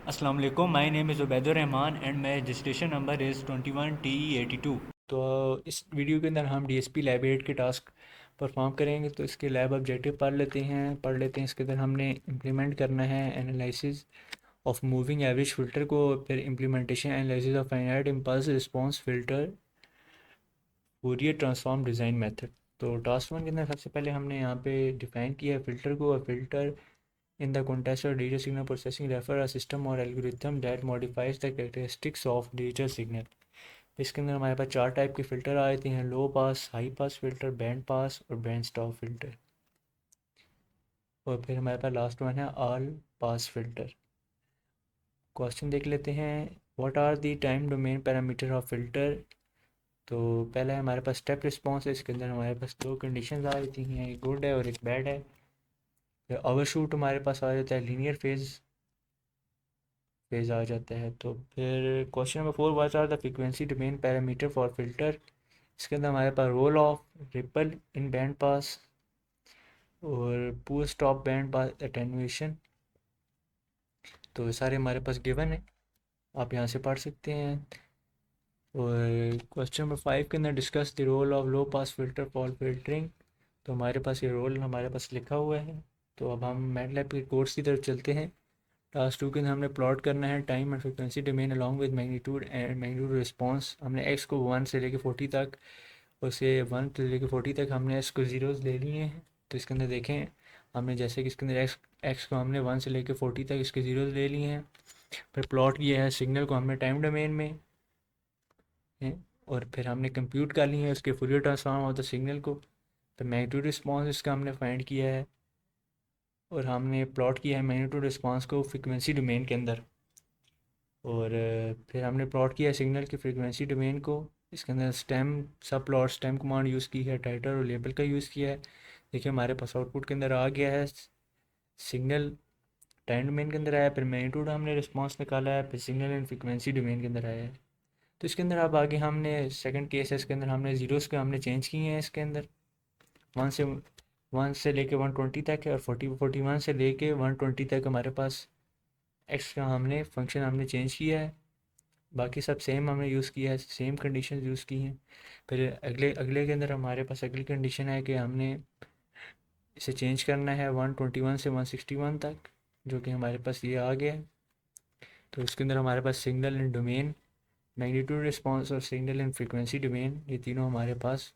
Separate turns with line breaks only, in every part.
अस्सलाम वालेकुम, my name is Ubaidur Rahman and my registration number is 21TE82। तो इस वीडियो के अंदर हम डीएसपी लैब 8 के टास्क परफॉर्म करेंगे। तो इसके लैब ऑब्जेक्टिव पढ़ लेते हैं। इसके अंदर हमने इम्प्लीमेंट करना है analysis of moving average filter को, फिर implementation analysis of finite impulse response filter, Fourier transform design method. तो टास्क वन के अंदर सबसे पहले हमने यहाँ पे डिफ़ाइन किया है फ़िल्टर को। और filter in the context of digital signal processing refer a system or algorithm that modifies the characteristics of digital signal। इसके अंदर हमारे पास चार टाइप के फ़िल्टर आए थे हैं: low pass, high pass filter, band pass और बैंड स्टॉप फ़िल्टर। और फिर हमारे पास लास्ट वन है ऑल पास फ़िल्टर। क्वेश्चन देख लेते हैं। What are the time domain parameter of filter. तो पहला है हमारे पास स्टेप रिस्पॉन्स है। इसके अंदर हमारे पास दो कंडीशंस आ रही थी हैं, एक गुड है और एक बैड है। फिर ओवरशूट हमारे पास आ जाता है, लीनियर फेज आ जाता है। तो फिर question number 4, what are the frequency domain parameter for filter. इसके अंदर हमारे पास roll off, ripple in band pass और पूर स्टॉप बैंड पास एटेन्यूएशन। तो ये सारे हमारे पास गिवन है, आप यहाँ से पढ़ सकते हैं। और क्वेश्चन नंबर 5 के अंदर discuss the role of low pass filter for filtering. तो हमारे पास ये रोल हमारे पास लिखा हुआ है। तो अब हम मैटलैब के कोर्स की तरफ चलते हैं। टास्क 2 के अंदर हमने प्लॉट करना है time and frequency domain along with magnitude and magnitude response. हमने एक्स को 1 से लेकर 40 तक, उसे 1 से लेकर 40 तक हमने एक्स को ज़ीरोज़ ले लिए हैं। तो इसके अंदर देखें, हमने जैसे कि इसके अंदर एक्स को हमने 1 से लेकर 40 तक इसके ज़ीरोज़ ले लिए हैं। फिर प्लॉट किया है सिग्नल को हमने टाइम डोमेन में है। और फिर हमने कंप्यूट कर ली है उसके Fourier transform of the signal को। फिर मैग्नीट्यूड रिस्पांस इसका हमने फाइंड किया है। और हमने प्लॉट किया है मैग्नीट्यूड रिस्पांस को फ्रिक्वेंसी डोमेन के अंदर। और फिर हमने प्लॉट किया सिग्नल की फ्रीक्वेंसी डोमेन को। इसके अंदर स्टेम सब प्लॉट स्टेम कमांड यूज़ की है, टाइटर और लेबल का यूज़ किया है। देखिए हमारे पास आउटपुट के अंदर आ गया है सिग्नल टाइम डोमेन के अंदर आया, फिर मैग्नीट्यूड हमने रिस्पांस निकाला है, फिर सिग्नल एंड फ्रीक्वेंसी डोमेन के अंदर आया है। तो इसके अंदर अब आगे हमने सेकंड केस है, इसके अंदर हमने ज़ीरोज़ को हमने चेंज किए हैं। इसके अंदर वन से लेके 120 तक है, और 41 से लेके 120 तक हमारे पास एक्स का हमने फंक्शन हमने चेंज किया है। बाकी सब सेम हमने यूज़ किया है, सेम कंडीशन यूज़ की हैं। फिर अगले अगले के अंदर हमारे पास अगली कंडीशन है कि हमने इसे चेंज करना है 121 से 161 तक, जो कि हमारे पास ये आ गया है। तो इसके अंदर हमारे पास signal and domain, magnitude response और सिग्नल एंड फ्रीक्वेंसी डोमेन, ये तीनों हमारे पास।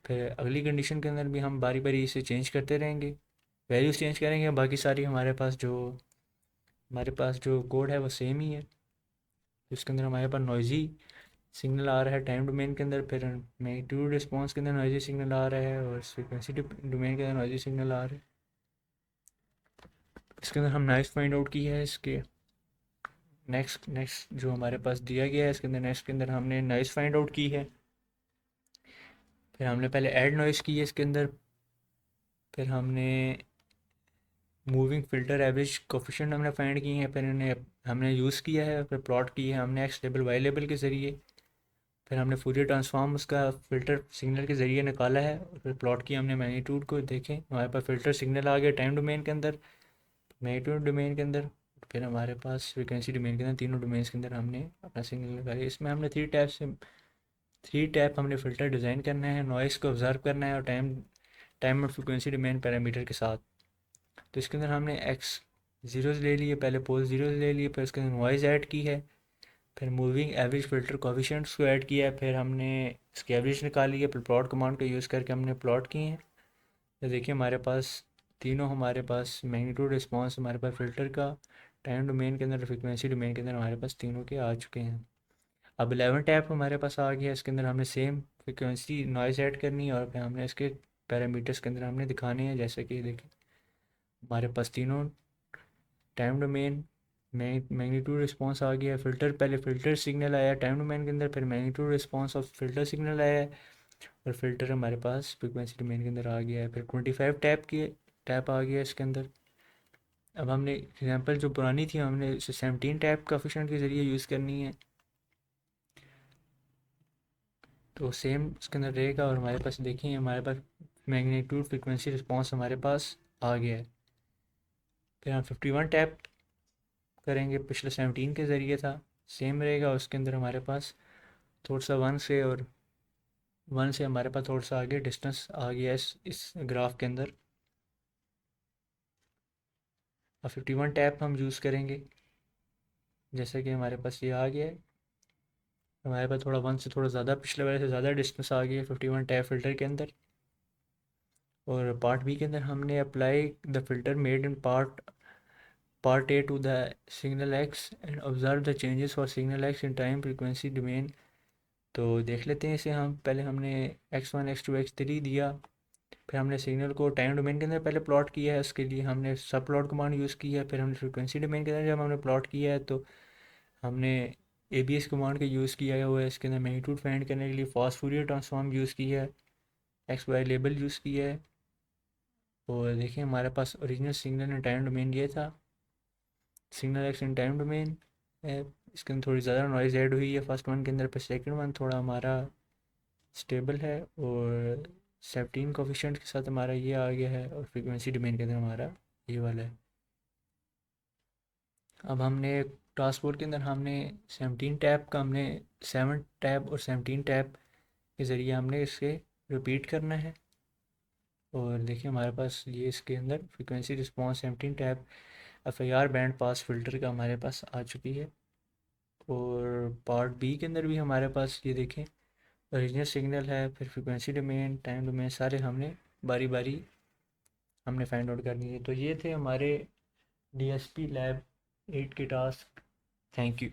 फिर अगली कंडीशन के अंदर भी हम बारी बारी इसे चेंज करते रहेंगे, वैल्यूज़ चेंज करेंगे। बाकी सारी हमारे पास जो कोड है वो सेम ही है। इसके अंदर हमारे पास नॉइजी सिग्नल आ रहा है टाइम डोमेन के अंदर, फिर मैग्नीट्यूड रिस्पांस के अंदर नॉइजी सिग्नल आ रहा है, और फ्रीक्वेंसी डोमेन के अंदर नॉइजी सिग्नल आ रहा है। इसके अंदर हम नॉइस फाइंड आउट की है। इसके नेक्स्ट जो हमारे पास दिया गया है, इसके अंदर नेक्स्ट के अंदर हमने नॉइस फाइंड आउट की है। फिर हमने पहले ऐड नॉइस की है इसके अंदर। फिर हमने मूविंग फ़िल्टर एवरेज कोफिशिएंट हमने फाइंड किए हैं। फिर इन्हें हमने यूज़ किया है, फिर प्लॉट किए हैं हमने एक्स लेबल वाई लेबल के ज़रिए। फिर हमने फूरियर ट्रांसफॉर्म उसका फ़िल्टर सिग्नल के ज़रिए निकाला है, और फिर प्लॉट किया हमने मैग्नीट्यूड को। देखें हमारे पास फ़िल्टर सिग्नल आ गया टाइम डोमेन के अंदर, मैग्नीट्यूड डोमेन के अंदर, फिर हमारे पास फ्रिक्वेंसी डोमेन के अंदर। तीनों डोमेन्स के अंदर हमने अपना सिग्नल लगाया। इसमें हमने थ्री टैप हमने फ़िल्टर डिज़ाइन करना है, नॉइस को ऑब्ज़र्व करना है, और टाइम और फ्रिक्वेंसी डोमेन पैरामीटर के साथ। तो इसके अंदर हमने एक्स ज़ीरोज़ ले लिए, पहले पोल ज़ीरोज़ ले लिए, फिर उसके अंदर नॉइज़ ऐड की है, फिर मूविंग एवरेज फ़िल्टर कोफिशिएंट्स को ऐड किया है, फिर हमने इसकी एवरेज निकाली है, फिर प्लॉट कमांड का यूज़ करके हमने प्लॉट किए हैं। तो देखिए हमारे पास तीनों हमारे पास मैग्नीट्यूड रिस्पांस हमारे पास फ़िल्टर का टाइम डोमेन के अंदर फ्रिक्वेंसी डोमेन के अंदर हमारे पास तीनों के आ चुके हैं। अब 11 टैप हमारे पास आ गया। इसके अंदर हमने सेम फ्रिक्वेंसी नॉइज़ ऐड करनी है, और फिर हमने इसके पैरामीटर्स के अंदर हमने दिखाने हैं। जैसे कि देखें हमारे पास तीनों टाइम डोमेन मैग्नीट्यूड रिस्पांस आ गया। फ़िल्टर पहले फ़िल्टर सिग्नल आया टाइम डोमेन के अंदर, फिर magnitude response of filter signal आया है, और फिल्टर हमारे पास फ्रिक्वेंसी डोमेन के अंदर आ गया है। फिर 25 टैप आ गया इसके अंदर। अब हमने एग्जांपल जो पुरानी थी हमने इसे 17 टैप कोएफिशिएंट के ज़रिए यूज़ करनी है। तो सेम इसके अंदर रहेगा, और हमारे पास देखिए हमारे पास मैग्नीट्यूड फ्रिक्वेंसी रिस्पांस हमारे पास आ गया है। फिर हम 51 टैप करेंगे पिछले 17 के ज़रिए था, सेम रहेगा। उसके अंदर हमारे पास थोड़ा सा वन से हमारे पास थोड़ा सा आगे डिस्टेंस आ गया इस ग्राफ के अंदर। अब 51 टैप हम यूज़ करेंगे, जैसे कि हमारे पास ये आ गया है। हमारे पास थोड़ा वन से थोड़ा ज़्यादा पिछले वाले से ज़्यादा डिस्टेंस आ गया है 51 टैप फिल्टर के अंदर। और पार्ट बी के अंदर हमने apply the filter made in part A to the signal X and observe the changes for signal X in time frequency domain. तो देख लेते हैं इसे। हम पहले हमने x1 x2 x3 दिया, फिर हमने सिग्नल को टाइम डोमेन के अंदर पहले प्लॉट किया है, उसके लिए हमने सब प्लॉट कमांड यूज़ की है। फिर हमने फ्रीक्वेंसी डोमेन के अंदर जब हमने प्लॉट किया है तो हमने ABS कमांड का यूज़ किया हुआ है। इसके अंदर मैग्नीट्यूड फाइंड करने के लिए फास्ट फूरियर ट्रांसफॉर्म यूज़ किया है, एक्स वाई लेबल यूज़ किया है। और देखिए हमारे पास original signal in time domain ये था, signal X in time domain है। इसके अंदर थोड़ी ज़्यादा नॉइज़ ऐड हुई है फर्स्ट वन के अंदर, पर सेकंड वन थोड़ा हमारा स्टेबल है। और 17 कोफिशिएंट के साथ हमारा ये आ गया है, और फ्रीक्वेंसी डोमेन के अंदर हमारा ये वाला है। अब हमने ट्रांसपोर्ट के अंदर हमने 17 टैप का हमने 7 टैप और 17 टैप के ज़रिए हमने इसे रिपीट करना है। और देखिए हमारे पास ये इसके अंदर frequency response 17 tap FIR band pass filter का हमारे पास आ चुकी है। और पार्ट बी के अंदर भी हमारे पास ये देखें ओरिजिनल सिग्नल है, फिर फ्रीक्वेंसी डोमेन, टाइम डोमेन, सारे हमने बारी बारी हमने फाइंड आउट करनी है। तो ये थे हमारे DSP लैब 8 के टास्क। Thank you.